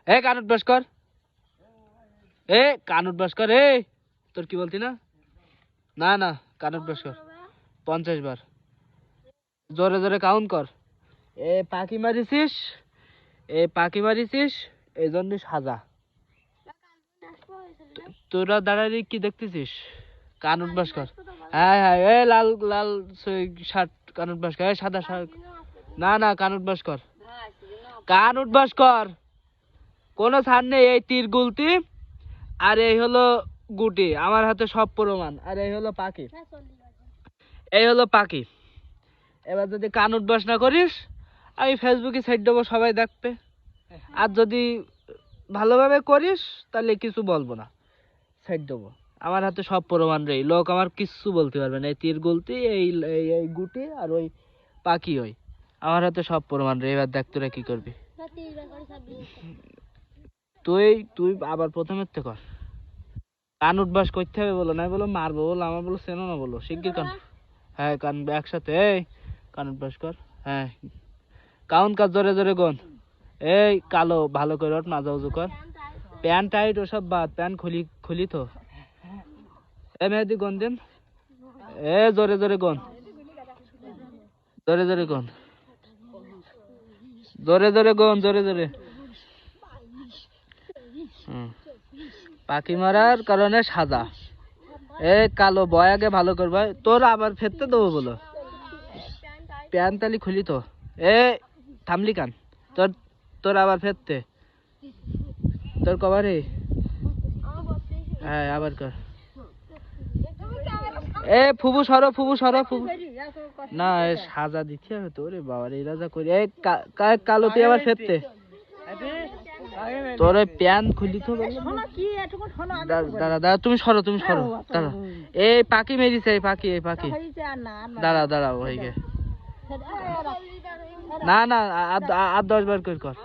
এ কান উঠবাস কর, এ কান উঠবাস কর, এ তোর কি বলতি না? না না, কান উঠবাস কর 50 বার, জোরে জোরে কাউন্ট কর। এ পাখি মারিছিস, এই জন্য সাজা। তোরা দাঁড়ালি কি দেখতেছিস? কান উঠবাস কর। হ্যাঁ হ্যাঁ, এ লাল লাল শার্ট, কান উঠবাস কর। সাদা শার্ট, না না, কান উঠবাস কর, কান উঠবাস কর। কোনো ছাড় নেই। এই তীর গুলতি আর এই হলো গুটি, আমার হাতে সব প্রমাণ। আর এই হলো পাখি, এই হলো পাখি। এবার যদি কান উঠবাস না করিস, আমি ফেসবুকে ছেড়ে দেবো, সবাই দেখবে। আর যদি ভালোভাবে করিস তাহলে কিছু বলবো না, ছেড়ে দেবো। আমার হাতে সব প্রমাণ রে, লোক আমার কিচ্ছু বলতে পারবে না। এই তীর গুলতি, এই এই এই গুটি আর ওই পাখি, ওই আমার হাতে সব প্রমাণ রে। এবার দেখ তোরা কি করবি। তুই তুই আবার প্রথমের থেকে কর। কান উঠবাস করতে হবে বলো, না বলো মারবো বলো, আমার বলো চেনো না বলো, শিগগির কান। হ্যাঁ কান একসাথে, এই কান উঠবাস কর। হ্যাঁ কাউন্ট কাজ, জোরে জোরে গন। এই কালো ভালো করে ওঠ, মাজা উজু কর। প্যান্ট টাইট ওসব বাদ, প্যান্ট খুলি খুলি তো। এ মেহেদি গন দিন, এ জোরে জোরে গন, জোরে জোরে গন, জোরে জোরে গন, জোরে জোরে। পাখি মারার কারণে সাজা। এ কালো বয় আগে ভালো করবা, তোর আবার ফেরতে দেবো বলো। প্যান্ট তালি খুলি তো। এ থামলি কান, তোর তোর আবার ফেরতে, তোর কবারে। হ্যাঁ আবার কর। এ ফুবু সরো, ফুবু সরো, ফুবু। না এ সাজা দিচ্ছি আমি তোরে বাবা রে, রাজা করি। এই কালো তুই আবার ফেরতে, তোর ওই প্যান্ট খুলি তো। দাঁড়া দাঁড়া, তুমি সরো, তুমি সরো, দাঁড়া। এই পাখি মেরিছে, এই পাখি, এই পাখি। দাঁড়া দাঁড়া, ওইকে না না, আর 10 বার করে কর।